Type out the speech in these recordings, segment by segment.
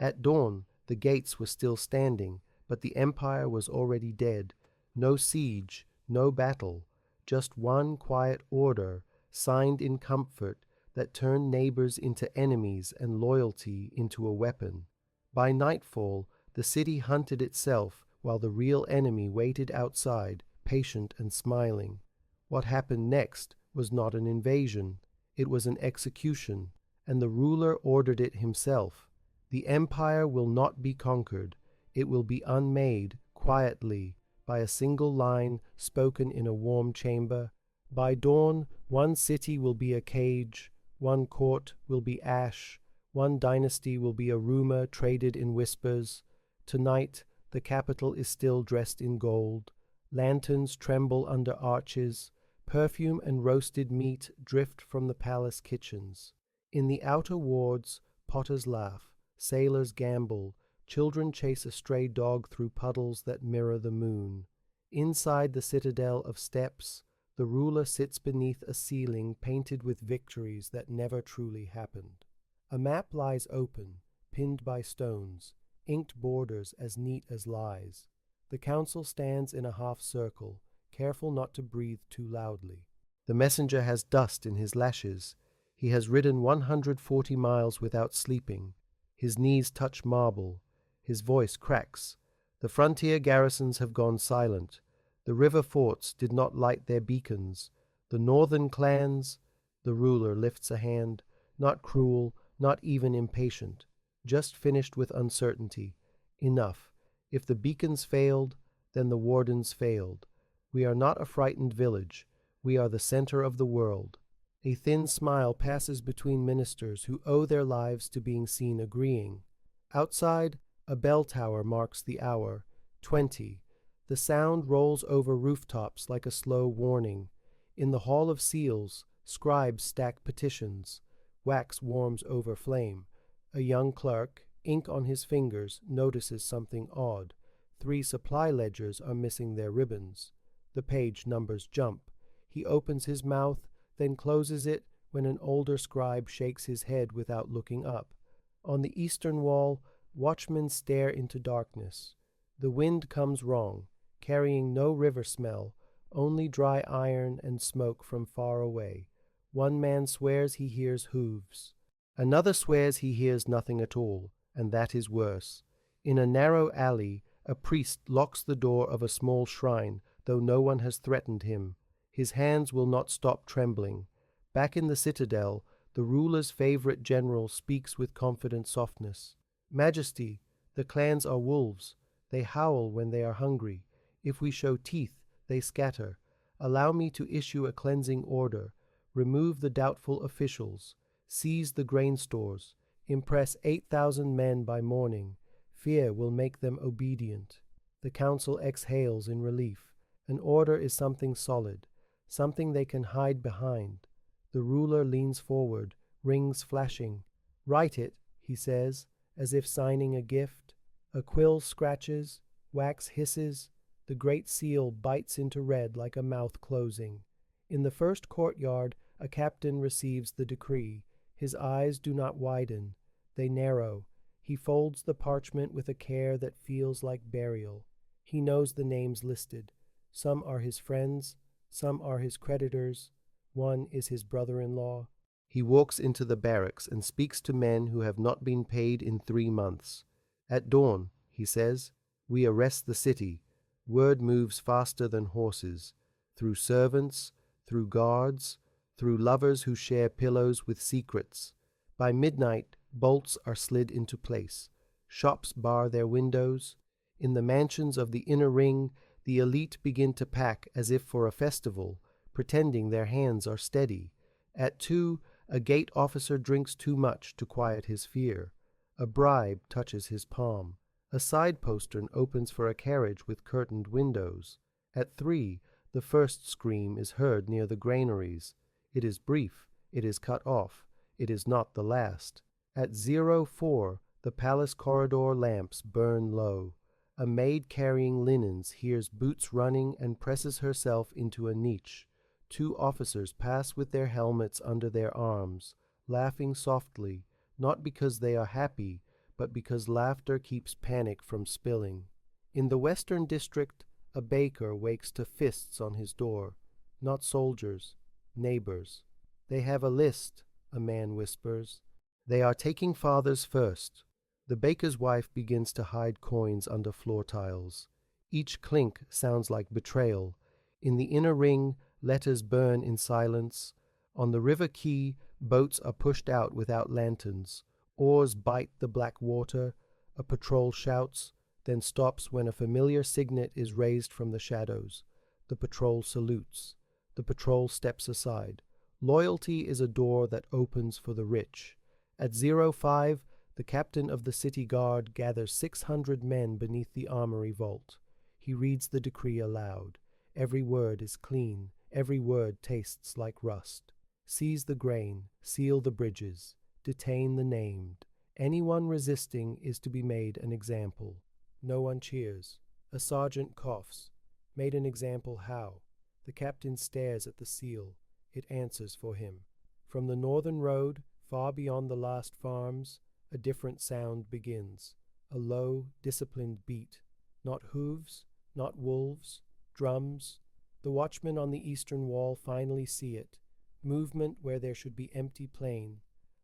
At dawn, the gates were still standing, but the empire was already dead. No siege, no battle, just one quiet order, signed in comfort, that turned neighbors into enemies and loyalty into a weapon. By nightfall, the city hunted itself, while the real enemy waited outside, patient and smiling. What happened next was not an invasion, it was an execution, and the ruler ordered it himself. The empire will not be conquered, it will be unmade, quietly, by a single line spoken in a warm chamber. By dawn, one city will be a cage, one court will be ash, one dynasty will be a rumor traded in whispers. Tonight, the capital is still dressed in gold. Lanterns tremble under arches. Perfume and roasted meat drift from the palace kitchens. In the outer wards, potters laugh, sailors gamble, children chase a stray dog through puddles that mirror the moon. Inside the citadel of steps, the ruler sits beneath a ceiling painted with victories that never truly happened. A map lies open, pinned by stones, inked borders as neat as lies. The council stands in a half circle, careful not to breathe too loudly. The messenger has dust in his lashes. He has ridden 140 miles without sleeping. His knees touch marble. His voice cracks. The frontier garrisons have gone silent. The river forts did not light their beacons. The northern clans— The ruler lifts a hand, not cruel, not even impatient, just finished with uncertainty. Enough. If the beacons failed, then the wardens failed. We are not a frightened village. We are the center of the world. A thin smile passes between ministers who owe their lives to being seen agreeing. Outside, a bell tower marks the hour, 20. The sound rolls over rooftops like a slow warning. In the Hall of Seals, scribes stack petitions. Wax warms over flame. A young clerk, ink on his fingers, notices something odd. 3 supply ledgers are missing their ribbons. The page numbers jump. He opens his mouth, then closes it when an older scribe shakes his head without looking up. On the eastern wall, watchmen stare into darkness. The wind comes wrong, carrying no river smell, only dry iron and smoke from far away. One man swears he hears hooves. Another swears he hears nothing at all, and that is worse. In a narrow alley, a priest locks the door of a small shrine, though no one has threatened him. His hands will not stop trembling. Back in the citadel, the ruler's favorite general speaks with confident softness. Majesty, the clans are wolves. They howl when they are hungry. If we show teeth, they scatter. Allow me to issue a cleansing order. Remove the doubtful officials. Seize the grain stores. Impress 8,000 men by morning. Fear will make them obedient. The council exhales in relief. An order is something solid, something they can hide behind. The ruler leans forward, rings flashing. Write it, he says, as if signing a gift. A quill scratches, wax hisses. The great seal bites into red like a mouth closing. In the first courtyard, a captain receives the decree. His eyes do not widen. They narrow. He folds the parchment with a care that feels like burial. He knows the names listed. Some are his friends, some are his creditors, one is his brother-in-law. He walks into the barracks and speaks to men who have not been paid in 3 months. At dawn, he says, we arrest the city. Word moves faster than horses, through servants, through guards, through lovers who share pillows with secrets. By midnight, bolts are slid into place. Shops bar their windows. In the mansions of the inner ring, the elite begin to pack as if for a festival, pretending their hands are steady. At 2, a gate officer drinks too much to quiet his fear. A bribe touches his palm. A side postern opens for a carriage with curtained windows. At 3, the first scream is heard near the granaries. It is brief. It is cut off. It is not the last. At 04, the palace corridor lamps burn low. A maid carrying linens hears boots running and presses herself into a niche. 2 officers pass with their helmets under their arms, laughing softly, not because they are happy, but because laughter keeps panic from spilling. In the Western District, a baker wakes to fists on his door. Not soldiers, neighbors. They have a list, a man whispers. They are taking fathers first. The baker's wife begins to hide coins under floor tiles. Each clink sounds like betrayal. In the inner ring, letters burn in silence. On the river quay, boats are pushed out without lanterns. Oars bite the black water. A patrol shouts, then stops when a familiar signet is raised from the shadows. The patrol salutes. The patrol steps aside. Loyalty is a door that opens for the rich. At 05, the captain of the city guard gathers 600 men beneath the armory vault. He reads the decree aloud. Every word is clean. Every word tastes like rust. Seize the grain. Seal the bridges. Detain the named. Anyone resisting is to be made an example. No one cheers. A sergeant coughs. Made an example how? The captain stares at the seal. It answers for him. From the northern road, far beyond the last farms, a different sound begins. A low, disciplined beat. Not hooves, not wolves, drums. The watchmen on the eastern wall finally see it. Movement where there should be empty plain.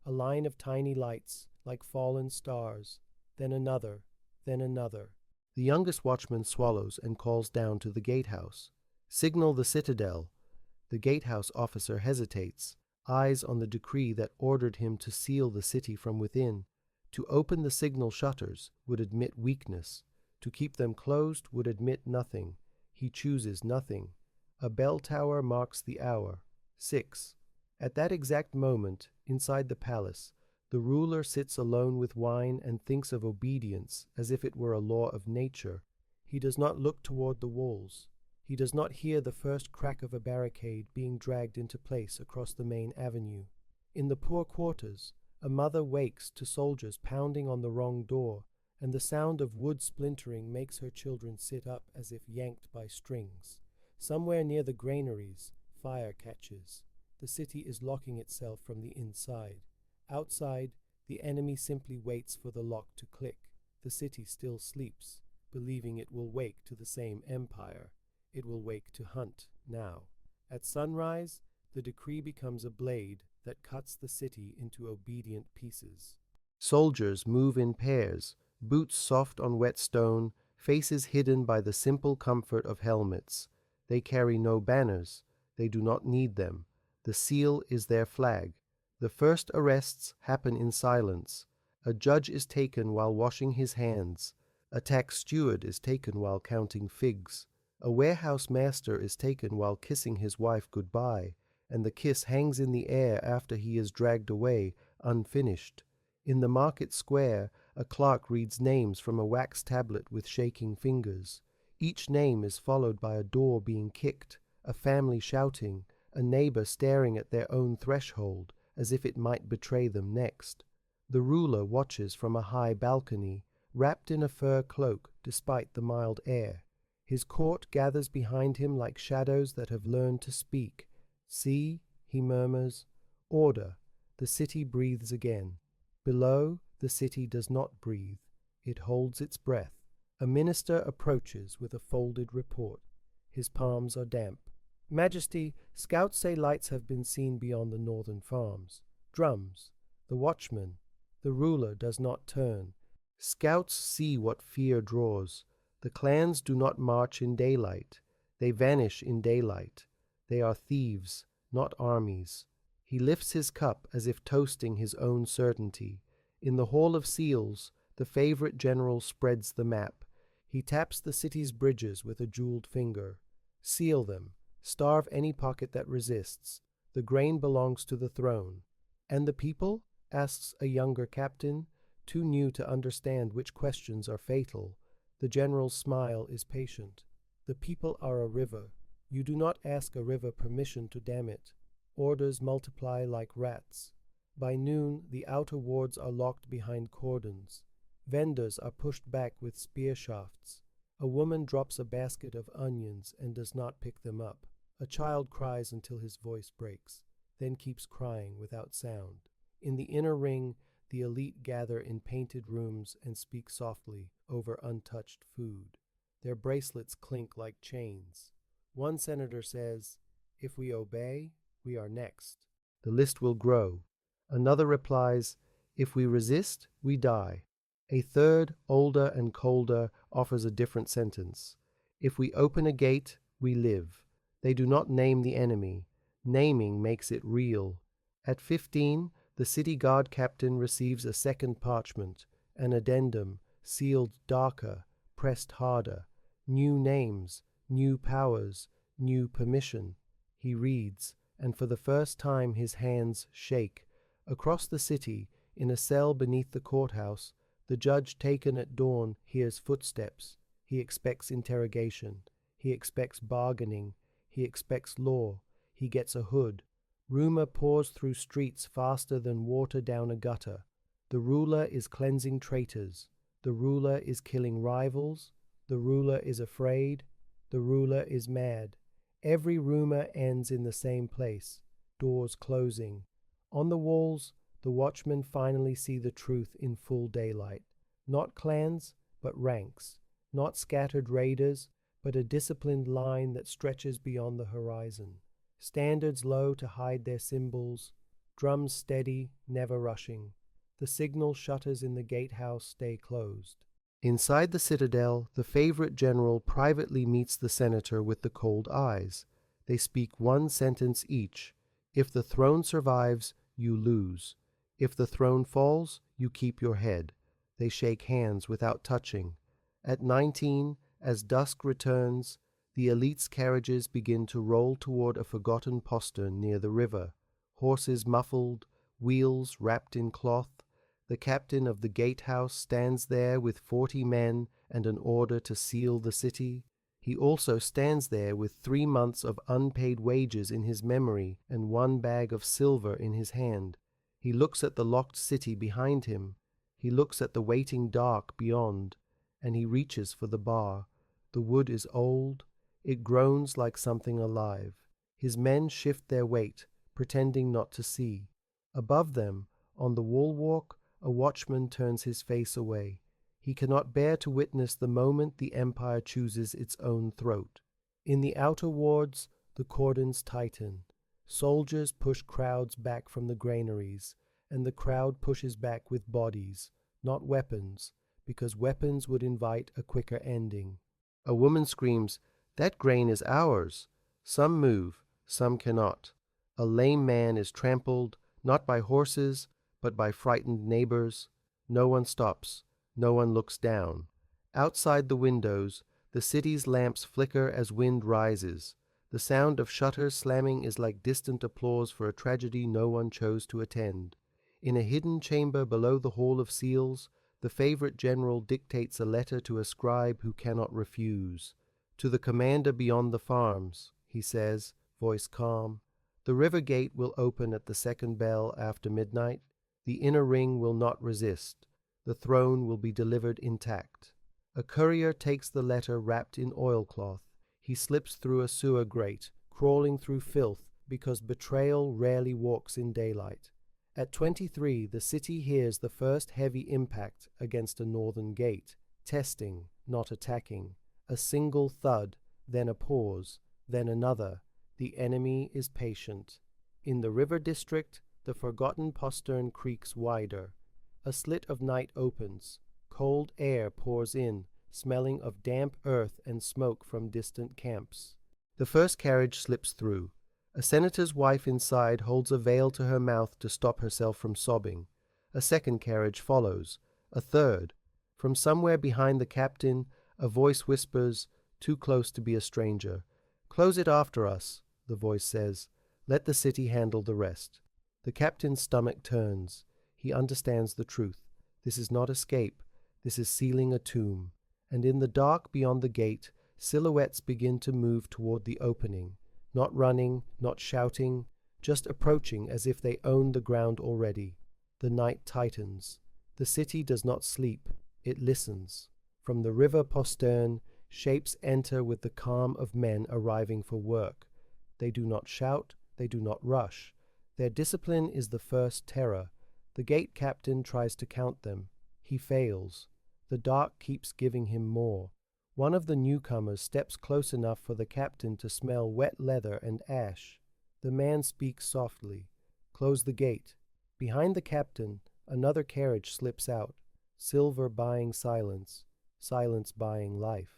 A line of tiny lights, like fallen stars. Then another, then another. The youngest watchman swallows and calls down to the gatehouse. Signal the citadel. The gatehouse officer hesitates, eyes on the decree that ordered him to seal the city from within. To open the signal shutters would admit weakness. To keep them closed would admit nothing. He chooses nothing. A bell tower marks the hour. 6. At that exact moment, inside the palace, the ruler sits alone with wine and thinks of obedience as if it were a law of nature. He does not look toward the walls. He does not hear the first crack of a barricade being dragged into place across the main avenue. In the poor quarters, a mother wakes to soldiers pounding on the wrong door, and the sound of wood splintering makes her children sit up as if yanked by strings. Somewhere near the granaries, fire catches. The city is locking itself from the inside. Outside, the enemy simply waits for the lock to click. The city still sleeps, believing it will wake to the same empire. It will wake to hunt now. At sunrise, the decree becomes a blade that cuts the city into obedient pieces. Soldiers move in pairs, boots soft on wet stone, faces hidden by the simple comfort of helmets. They carry no banners. They do not need them. The seal is their flag. The first arrests happen in silence. A judge is taken while washing his hands. A tax steward is taken while counting figs. A warehouse master is taken while kissing his wife goodbye, and the kiss hangs in the air after he is dragged away, unfinished. In the market square, a clerk reads names from a wax tablet with shaking fingers. Each name is followed by a door being kicked, a family shouting, a neighbor staring at their own threshold, as if it might betray them next. The ruler watches from a high balcony, wrapped in a fur cloak despite the mild air. His court gathers behind him like shadows that have learned to speak. See, he murmurs, order. The city breathes again. Below, the city does not breathe. It holds its breath. A minister approaches with a folded report. His palms are damp. Majesty, scouts say lights have been seen beyond the northern farms. Drums. The watchman. The ruler does not turn. Scouts see what fear draws. The clans do not march in daylight. They vanish in daylight. They are thieves, not armies. He lifts his cup as if toasting his own certainty. In the Hall of Seals, the favorite general spreads the map. He taps the city's bridges with a jeweled finger. Seal them. Starve any pocket that resists. The grain belongs to the throne. And the people? Asks a younger captain, too new to understand which questions are fatal. The general's smile is patient. The people are a river. You do not ask a river permission to dam it. Orders multiply like rats. By noon, the outer wards are locked behind cordons. Vendors are pushed back with spear shafts. A woman drops a basket of onions and does not pick them up. A child cries until his voice breaks, then keeps crying without sound. In the inner ring, The elite gather in painted rooms and speak softly over untouched food. Their bracelets clink like chains. One senator says, "If we obey, we are next. The list will grow." Another replies, "If we resist, we die." A third, older and colder, offers a different sentence. "If we open a gate, we live." They do not name the enemy. Naming makes it real. At 15, the city guard captain receives a second parchment, an addendum, sealed darker, pressed harder. New names, new powers, new permission. He reads, and for the first time his hands shake. Across the city, in a cell beneath the courthouse, the judge taken at dawn hears footsteps. He expects interrogation. He expects bargaining. He expects law. He gets a hood. Rumor pours through streets faster than water down a gutter. The ruler is cleansing traitors. The ruler is killing rivals. The ruler is afraid. The ruler is mad. Every rumor ends in the same place, doors closing. On the walls, the watchmen finally see the truth in full daylight. Not clans, but ranks. Not scattered raiders, but a disciplined line that stretches beyond the horizon. Standards low to hide their symbols, drums steady, never rushing. The signal shutters in the gatehouse stay closed. Inside the citadel, the favorite general privately meets the senator with the cold eyes. They speak one sentence each. If the throne survives, you lose. If the throne falls, you keep your head. They shake hands without touching. At 19, as dusk returns, the elite's carriages begin to roll toward a forgotten postern near the river. Horses muffled, wheels wrapped in cloth. The captain of the gatehouse stands there with 40 men and an order to seal the city. He also stands there with 3 months of unpaid wages in his memory and 1 bag of silver in his hand. He looks at the locked city behind him. He looks at the waiting dark beyond, and he reaches for the bar. The wood is old. It groans like something alive. His men shift their weight, pretending not to see. Above them, on the wall-walk, a watchman turns his face away. He cannot bear to witness the moment the empire chooses its own throat. In the outer wards, the cordons tighten. Soldiers push crowds back from the granaries, and the crowd pushes back with bodies, not weapons, because weapons would invite a quicker ending. A woman screams, "That grain is ours." Some move, some cannot. A lame man is trampled, not by horses, but by frightened neighbors. No one stops. No one looks down. Outside the windows, the city's lamps flicker as wind rises. The sound of shutters slamming is like distant applause for a tragedy no one chose to attend. In a hidden chamber below the Hall of Seals, the favorite general dictates a letter to a scribe who cannot refuse. "To the commander beyond the farms," he says, voice calm. "The river gate will open at the second bell after midnight. The inner ring will not resist. The throne will be delivered intact." A courier takes the letter wrapped in oilcloth. He slips through a sewer grate, crawling through filth, because betrayal rarely walks in daylight. At 23, the city hears the first heavy impact against a northern gate. Testing, not attacking. A single thud, then a pause, then another. The enemy is patient. In the river district, the forgotten postern creaks wider. A slit of night opens. Cold air pours in, smelling of damp earth and smoke from distant camps. The first carriage slips through. A senator's wife inside holds a veil to her mouth to stop herself from sobbing. A second carriage follows. A third. From somewhere behind the captain, a voice whispers, too close to be a stranger. "Close it after us," the voice says. "Let the city handle the rest." The captain's stomach turns. He understands the truth. This is not escape. This is sealing a tomb. And in the dark beyond the gate, silhouettes begin to move toward the opening. Not running, not shouting, just approaching as if they own the ground already. The night tightens. The city does not sleep. It listens. From the river postern, shapes enter with the calm of men arriving for work. They do not shout. They do not rush. Their discipline is the first terror. The gate captain tries to count them. He fails. The dark keeps giving him more. One of the newcomers steps close enough for the captain to smell wet leather and ash. The man speaks softly. Close the gate. Behind the captain, another carriage slips out. Silver buying silence. Silence buying life.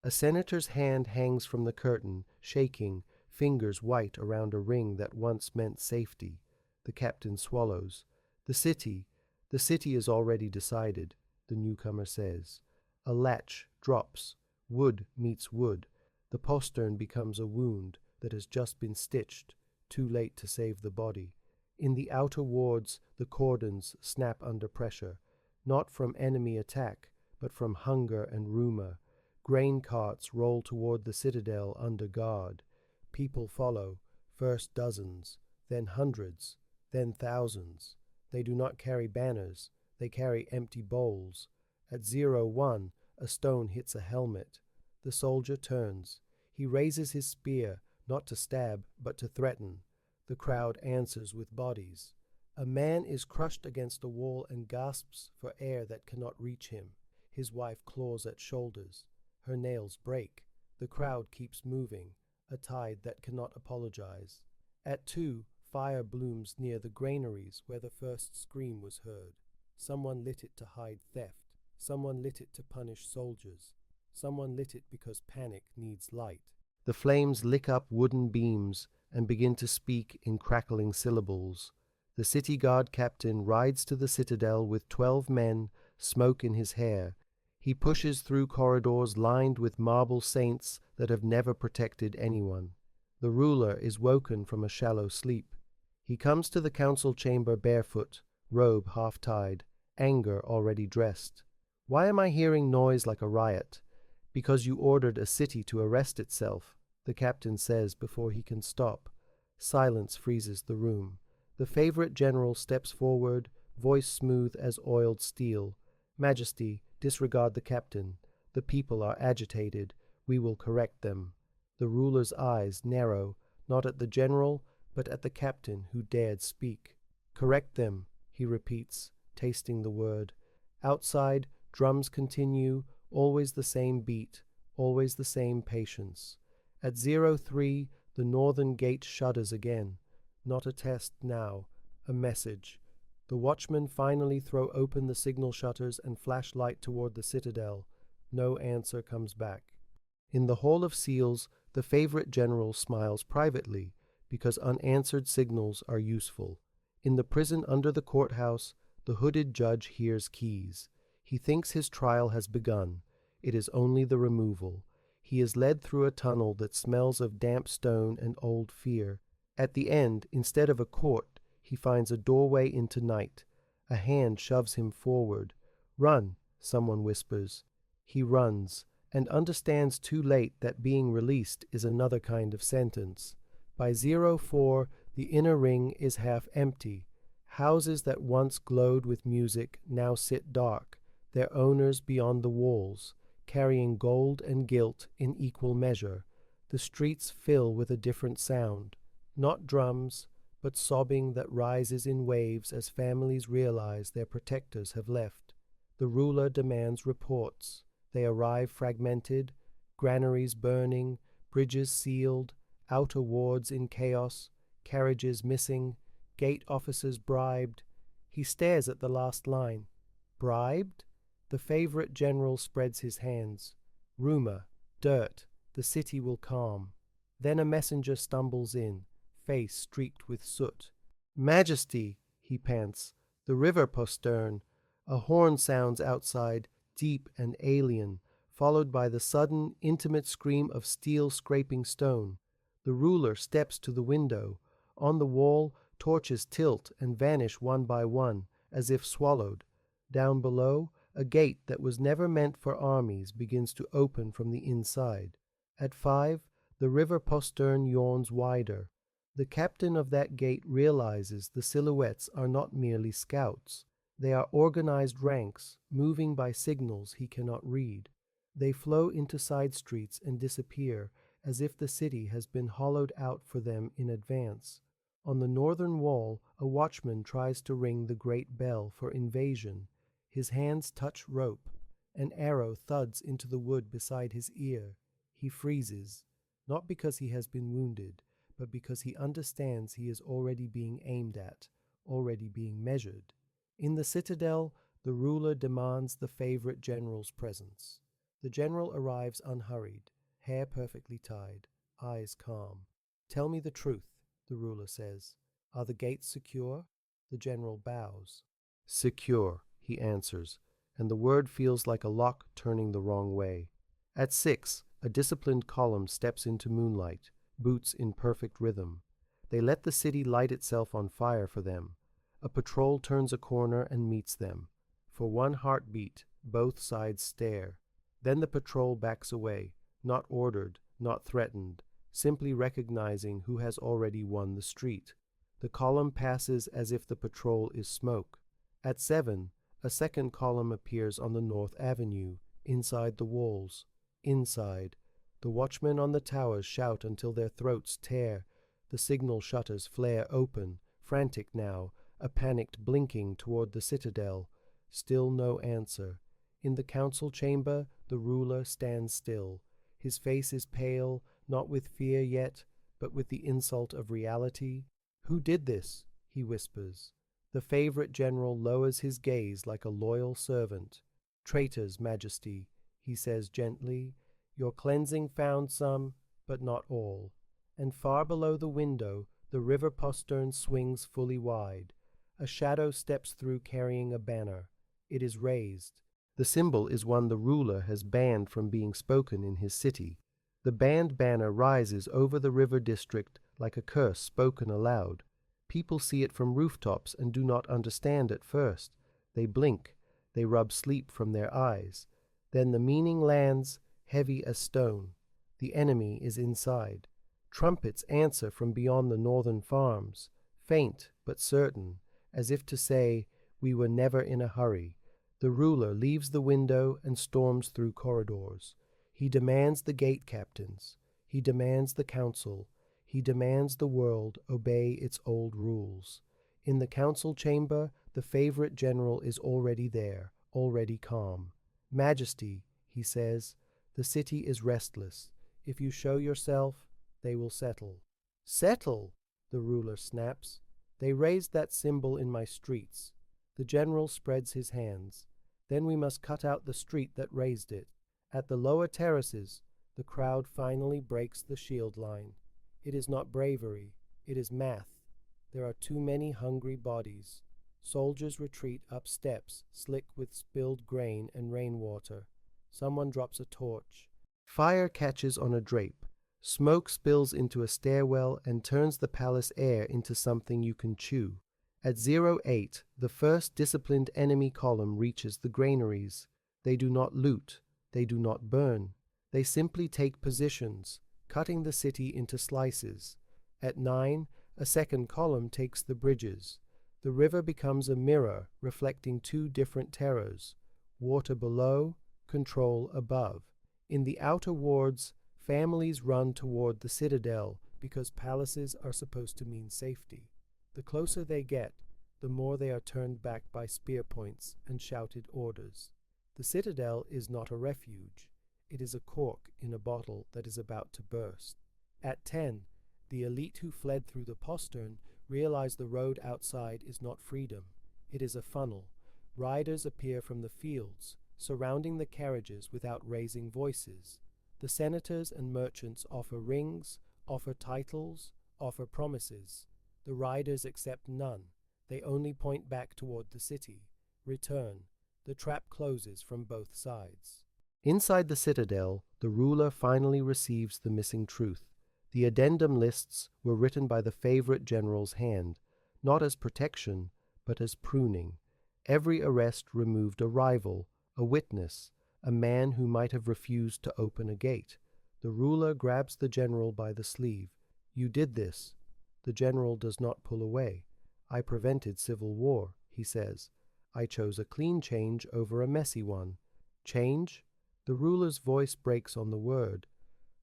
A senator's hand hangs from the curtain, shaking, fingers white around a ring that once meant safety. The captain swallows. The city is already decided, the newcomer says. A latch drops. Wood meets wood. The postern becomes a wound that has just been stitched, too late to save the body. In the outer wards, the cordons snap under pressure, not from enemy attack, but from hunger and rumor. Grain carts roll toward the citadel under guard. People follow, first dozens, then hundreds, then thousands. They do not carry banners, they carry empty bowls. At 01, a stone hits a helmet. The soldier turns. He raises his spear, not to stab, but to threaten. The crowd answers with bodies. A man is crushed against a wall and gasps for air that cannot reach him. His wife claws at shoulders. Her nails break. The crowd keeps moving, a tide that cannot apologize. At 2, fire blooms near the granaries where the first scream was heard. Someone lit it to hide theft. Someone lit it to punish soldiers. Someone lit it because panic needs light. The flames lick up wooden beams and begin to speak in crackling syllables. The city guard captain rides to the citadel with 12 men, smoke in his hair. He pushes through corridors lined with marble saints that have never protected anyone. The ruler is woken from a shallow sleep. He comes to the council chamber barefoot, robe half-tied, anger already dressed. Why am I hearing noise like a riot? Because you ordered a city to arrest itself, the captain says before he can stop. Silence freezes the room. The favorite general steps forward, voice smooth as oiled steel. Majesty, disregard the captain. The people are agitated. We will correct them. The ruler's eyes narrow, not at the general, but at the captain who dared speak. Correct them, he repeats, tasting the word. Outside, drums continue, always the same beat, always the same patience. At 03, the northern gate shudders again. Not a test now, a message. The watchmen finally throw open the signal shutters and flash light toward the citadel. No answer comes back. In the Hall of Seals, the favorite general smiles privately, because unanswered signals are useful. In the prison under the courthouse, the hooded judge hears keys. He thinks his trial has begun. It is only the removal. He is led through a tunnel that smells of damp stone and old fear. At the end, instead of a court, he finds a doorway into night. A hand shoves him forward. Run, someone whispers. He runs, and understands too late that being released is another kind of sentence. By 04, the inner ring is half empty. Houses that once glowed with music now sit dark, their owners beyond the walls, carrying gold and guilt in equal measure. The streets fill with a different sound, not drums, but sobbing that rises in waves as families realize their protectors have left. The ruler demands reports. They arrive fragmented, granaries burning, bridges sealed, outer wards in chaos, carriages missing, gate officers bribed. He stares at the last line. Bribed? The favorite general spreads his hands. Rumor, dirt, the city will calm. Then a messenger stumbles in, face streaked with soot. Majesty, he pants, the river postern. A horn sounds outside, deep and alien, followed by the sudden, intimate scream of steel scraping stone. The ruler steps to the window. On the wall, torches tilt and vanish one by one, as if swallowed. Down below, a gate that was never meant for armies begins to open from the inside. At 5, the river postern yawns wider. The captain of that gate realizes the silhouettes are not merely scouts. They are organized ranks, moving by signals he cannot read. They flow into side streets and disappear, as if the city has been hollowed out for them in advance. On the northern wall, a watchman tries to ring the great bell for invasion. His hands touch rope. An arrow thuds into the wood beside his ear. He freezes, not because he has been wounded, but because he understands he is already being aimed at, already being measured. In the citadel, the ruler demands the favorite general's presence. The general arrives unhurried, hair perfectly tied, eyes calm. "Tell me the truth," the ruler says. "Are the gates secure?" The general bows. "Secure," he answers, and the word feels like a lock turning the wrong way. At 6, a disciplined column steps into moonlight, boots in perfect rhythm. They let the city light itself on fire for them. A patrol turns a corner and meets them. For one heartbeat, both sides stare. Then the patrol backs away, not ordered, not threatened, simply recognizing who has already won the street. The column passes as if the patrol is smoke. At 7, a second column appears on the North Avenue, inside the walls. Inside, the watchmen on the towers shout until their throats tear. The signal shutters flare open, frantic now, a panicked blinking toward the citadel. Still no answer. In the council chamber, the ruler stands still. His face is pale, not with fear yet, but with the insult of reality. "Who did this?" he whispers. The favorite general lowers his gaze like a loyal servant. "Traitors, Majesty," he says gently. "Your cleansing found some, but not all." And far below the window, the river postern swings fully wide. A shadow steps through carrying a banner. It is raised. The symbol is one the ruler has banned from being spoken in his city. The banned banner rises over the river district like a curse spoken aloud. People see it from rooftops and do not understand at first. They blink. They rub sleep from their eyes. Then the meaning lands, heavy as stone. The enemy is inside. Trumpets answer from beyond the northern farms, faint but certain, as if to say, "We were never in a hurry." The ruler leaves the window and storms through corridors. He demands the gate captains. He demands the council. He demands the world obey its old rules. In the council chamber, the favorite general is already there, already calm. "Majesty," he says, "the city is restless. If you show yourself, they will settle." "Settle?" the ruler snaps. "They raised that symbol in my streets." The general spreads his hands. "Then we must cut out the street that raised it." At the lower terraces, the crowd finally breaks the shield line. It is not bravery, it is math. There are too many hungry bodies. Soldiers retreat up steps, slick with spilled grain and rainwater. Someone drops a torch. Fire catches on a drape. Smoke spills into a stairwell and turns the palace air into something you can chew. At 08, the first disciplined enemy column reaches the granaries. They do not loot. They do not burn. They simply take positions, cutting the city into slices. At 9, a second column takes the bridges. The river becomes a mirror reflecting two different terrors: water below, control above. In the outer wards, families run toward the citadel because palaces are supposed to mean safety. The closer they get, the more they are turned back by spear points and shouted orders. The citadel is not a refuge. It is a cork in a bottle that is about to burst. At 10, the elite who fled through the postern realize the road outside is not freedom. It is a funnel. Riders appear from the fields, surrounding the carriages without raising voices. The senators and merchants offer rings, offer titles, offer promises. The riders accept none. They only point back toward the city. Return. The trap closes from both sides. Inside the citadel, the ruler finally receives the missing truth. The addendum lists were written by the favorite general's hand, not as protection, but as pruning. Every arrest removed a rival, a witness, a man who might have refused to open a gate. The ruler grabs the general by the sleeve. "You did this." The general does not pull away. "I prevented civil war," he says. "I chose a clean change over a messy one." "Change?" The ruler's voice breaks on the word.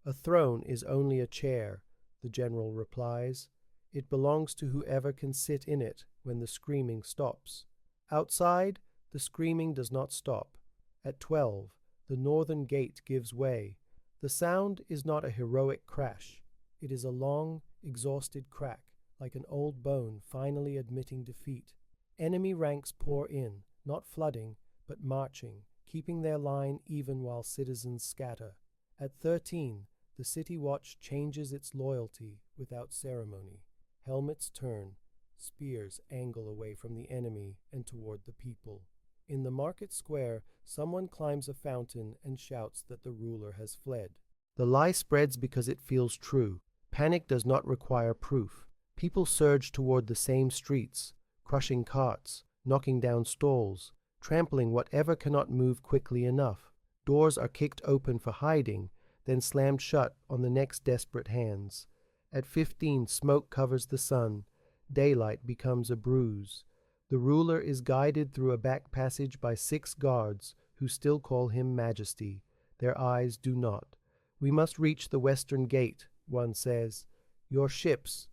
"A throne is only a chair," the general replies. It belongs to whoever can sit in it when the screaming stops. Outside, the screaming does not stop. At 12, the northern gate gives way. The sound is not a heroic crash. It is a long, exhausted crack, like an old bone finally admitting defeat. Enemy ranks pour in, not flooding, but marching, keeping their line even while citizens scatter. At 13, the city watch changes its loyalty without ceremony. Helmets turn, spears angle away from the enemy and toward the people. In the market square, someone climbs a fountain and shouts that the ruler has fled. The lie spreads because it feels true. Panic does not require proof. People surge toward the same streets, crushing carts, knocking down stalls, trampling whatever cannot move quickly enough. Doors are kicked open for hiding, then slammed shut on the next desperate hands. At 15, smoke covers the sun. Daylight becomes a bruise. The ruler is guided through a back passage by 6 guards who still call him Majesty. Their eyes do not. "We must reach the western gate," one says. "Your ships."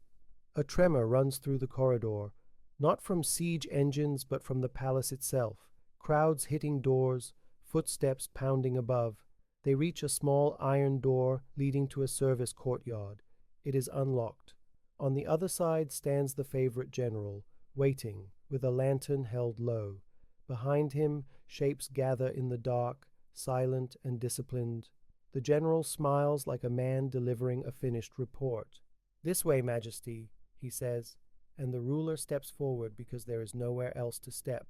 A tremor runs through the corridor, not from siege engines but from the palace itself. Crowds hitting doors, footsteps pounding above. They reach a small iron door leading to a service courtyard. It is unlocked. On the other side stands the favorite general, waiting, with a lantern held low. Behind him, shapes gather in the dark, silent and disciplined. The general smiles like a man delivering a finished report. "This way, Majesty," he says, and the ruler steps forward because there is nowhere else to step.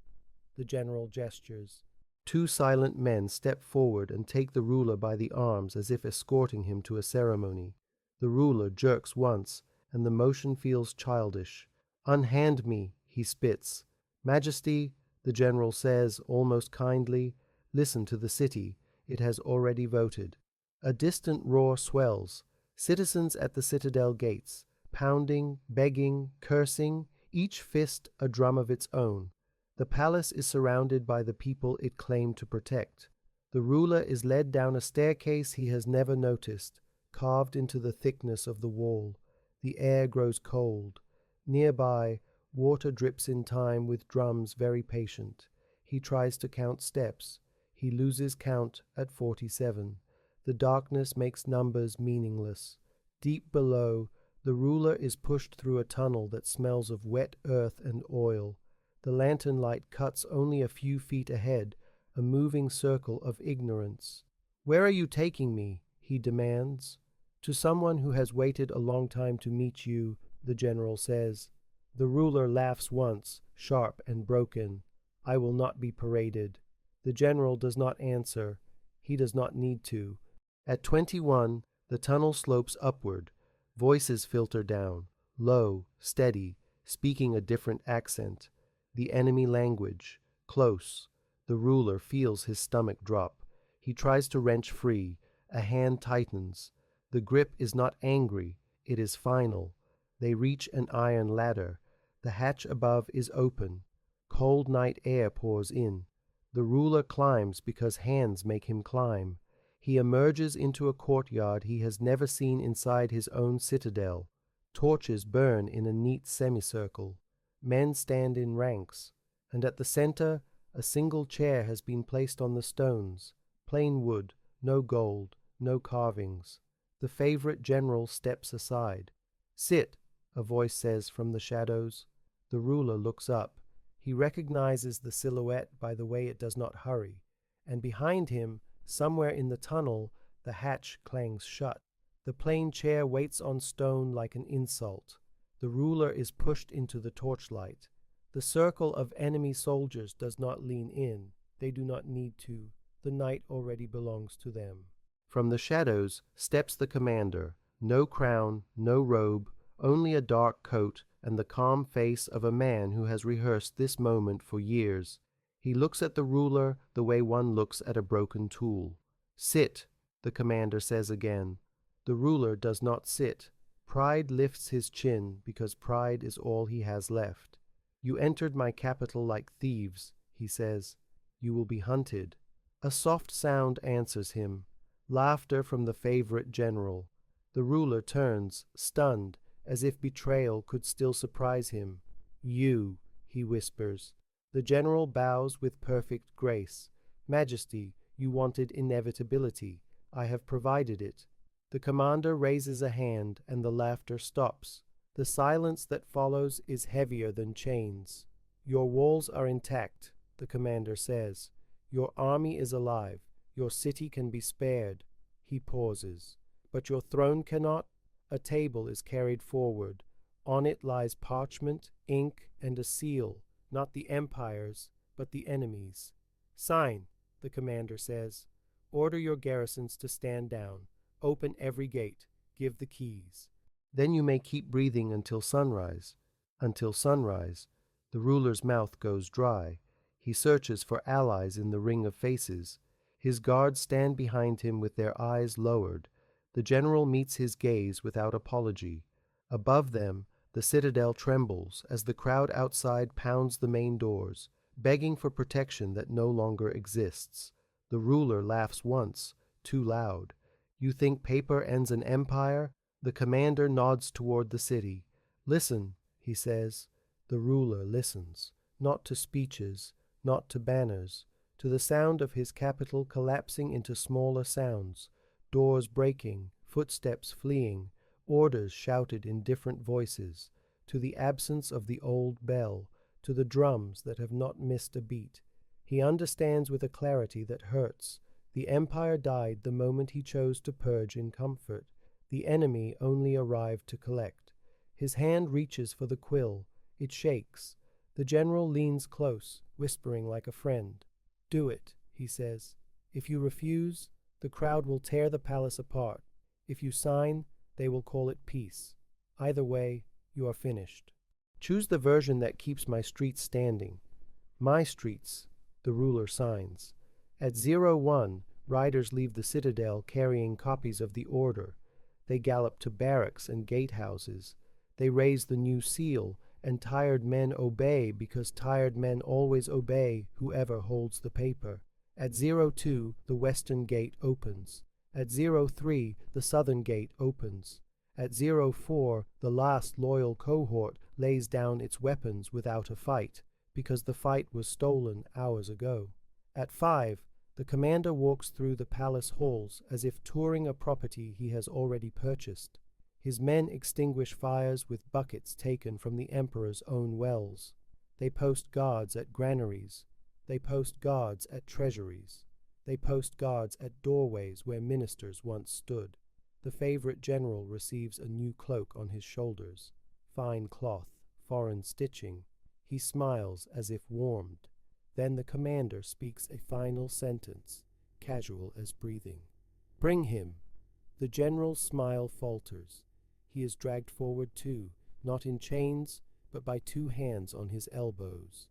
The general gestures. 2 silent men step forward and take the ruler by the arms as if escorting him to a ceremony. The ruler jerks once, and the motion feels childish. "Unhand me," he spits. "Majesty," the general says, almost kindly, "listen to the city. It has already voted." A distant roar swells. Citizens at the citadel gates, pounding, begging, cursing, each fist a drum of its own. The palace is surrounded by the people it claimed to protect. The ruler is led down a staircase he has never noticed, carved into the thickness of the wall. The air grows cold. Nearby, water drips in time with drums very patient. He tries to count steps. He loses count at 47. The darkness makes numbers meaningless. Deep below, the ruler is pushed through a tunnel that smells of wet earth and oil. The lantern light cuts only a few feet ahead, a moving circle of ignorance. "Where are you taking me?" he demands. "To someone who has waited a long time to meet you," the general says. The ruler laughs once, sharp and broken. "I will not be paraded." The general does not answer. He does not need to. At 21, the tunnel slopes upward. Voices filter down, low, steady, speaking a different accent. The enemy language, close. The ruler feels his stomach drop. He tries to wrench free. A hand tightens. The grip is not angry. It is final. They reach an iron ladder. The hatch above is open. Cold night air pours in. The ruler climbs because hands make him climb. He emerges into a courtyard he has never seen inside his own citadel. Torches burn in a neat semicircle. Men stand in ranks, and at the center, a single chair has been placed on the stones. Plain wood, no gold, no carvings. The favorite general steps aside. "Sit," a voice says from the shadows. The ruler looks up. He recognizes the silhouette by the way it does not hurry, and behind him, somewhere in the tunnel, the hatch clangs shut. The plain chair waits on stone like an insult. The ruler is pushed into the torchlight. The circle of enemy soldiers does not lean in. They do not need to. The night already belongs to them. From the shadows steps the commander. No crown, no robe, only a dark coat and the calm face of a man who has rehearsed this moment for years. He looks at the ruler the way one looks at a broken tool. "Sit," the commander says again. The ruler does not sit. Pride lifts his chin because pride is all he has left. "You entered my capital like thieves," he says. "You will be hunted." A soft sound answers him. Laughter from the favorite general. The ruler turns, stunned, as if betrayal could still surprise him. "You," he whispers. The general bows with perfect grace. "Majesty, you wanted inevitability. I have provided it." The commander raises a hand, and the laughter stops. The silence that follows is heavier than chains. "Your walls are intact," the commander says. "Your army is alive. Your city can be spared." He pauses. "But your throne cannot?" A table is carried forward. On it lies parchment, ink, and a seal, not the empire's, but the enemy's. "Sign," the commander says. "Order your garrisons to stand down. Open every gate. Give the keys. Then you may keep breathing until sunrise." Until sunrise. The ruler's mouth goes dry. He searches for allies in the ring of faces. His guards stand behind him with their eyes lowered. The general meets his gaze without apology. Above them, the citadel trembles as the crowd outside pounds the main doors, begging for protection that no longer exists. The ruler laughs once, too loud. "You think paper ends an empire?" The commander nods toward the city. "Listen," he says. The ruler listens, not to speeches, not to banners, to the sound of his capital collapsing into smaller sounds, doors breaking, footsteps fleeing, orders shouted in different voices, to the absence of the old bell, to the drums that have not missed a beat. He understands with a clarity that hurts. The empire died the moment he chose to purge in comfort. The enemy only arrived to collect. His hand reaches for the quill. It shakes. The general leans close, whispering like a friend. "Do it," he says. "If you refuse, the crowd will tear the palace apart. If you sign, they will call it peace. Either way, you are finished. Choose the version that keeps my streets standing." "My streets," the ruler signs. At 01, riders leave the citadel carrying copies of the order. They gallop to barracks and gatehouses. They raise the new seal, and tired men obey because tired men always obey whoever holds the paper. At 02, the western gate opens. At 03, the southern gate opens. At 04, the last loyal cohort lays down its weapons without a fight, because the fight was stolen hours ago. At 5, the commander walks through the palace halls as if touring a property he has already purchased. His men extinguish fires with buckets taken from the emperor's own wells. They post guards at granaries. They post guards at treasuries. They post guards at doorways where ministers once stood. The favorite general receives a new cloak on his shoulders. Fine cloth, foreign stitching. He smiles as if warmed. Then the commander speaks a final sentence, casual as breathing. "Bring him." The general's smile falters. He is dragged forward too, not in chains, but by 2 hands on his elbows.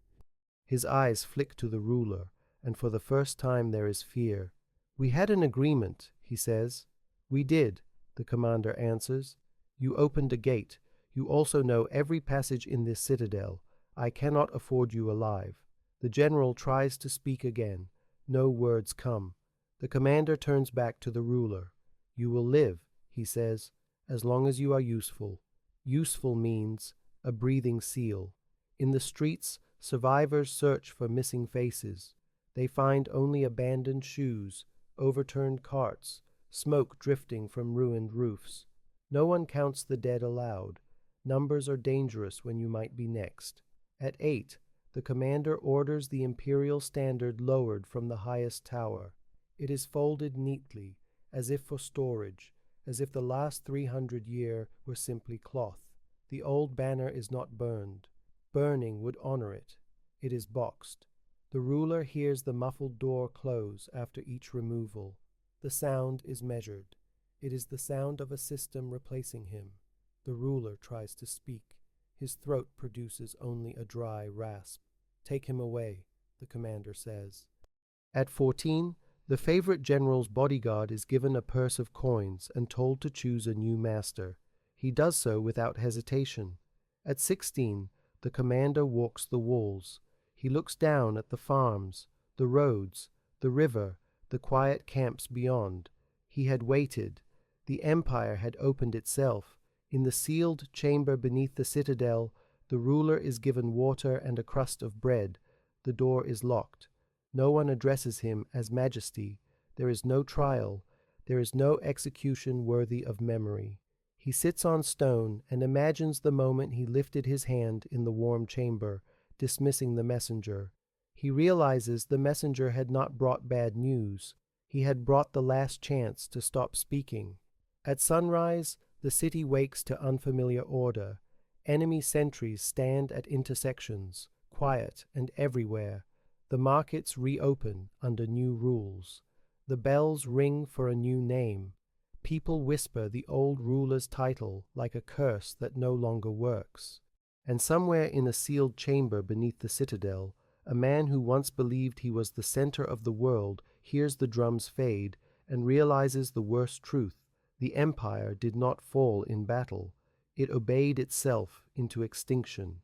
His eyes flick to the ruler, and for the first time there is fear. "We had an agreement," he says. "We did," the commander answers. "You opened a gate. You also know every passage in this citadel. I cannot afford you alive." The general tries to speak again. No words come. The commander turns back to the ruler. "You will live," he says, "as long as you are useful." Useful means a breathing seal. In the streets, survivors search for missing faces. They find only abandoned shoes, overturned carts, smoke drifting from ruined roofs. No one counts the dead aloud. Numbers are dangerous when you might be next. At 8, the commander orders the imperial standard lowered from the highest tower. It is folded neatly, as if for storage, as if the last 300 years were simply cloth. The old banner is not burned. Burning would honor it. It is boxed. The ruler hears the muffled door close after each removal. The sound is measured. It is the sound of a system replacing him. The ruler tries to speak. His throat produces only a dry rasp. "Take him away," the commander says. At 14, the favorite general's bodyguard is given a purse of coins and told to choose a new master. He does so without hesitation. At 16, the commander walks the walls. He looks down at the farms, the roads, the river, the quiet camps beyond. He had waited. The empire had opened itself. In the sealed chamber beneath the citadel, the ruler is given water and a crust of bread. The door is locked. No one addresses him as Majesty. There is no trial. There is no execution worthy of memory. He sits on stone and imagines the moment he lifted his hand in the warm chamber, dismissing the messenger. He realizes the messenger had not brought bad news. He had brought the last chance to stop speaking. At sunrise, the city wakes to unfamiliar order. Enemy sentries stand at intersections, quiet and everywhere. The markets reopen under new rules. The bells ring for a new name. People whisper the old ruler's title like a curse that no longer works. And somewhere in a sealed chamber beneath the citadel, a man who once believed he was the center of the world hears the drums fade and realizes the worst truth. The empire did not fall in battle. It obeyed itself into extinction.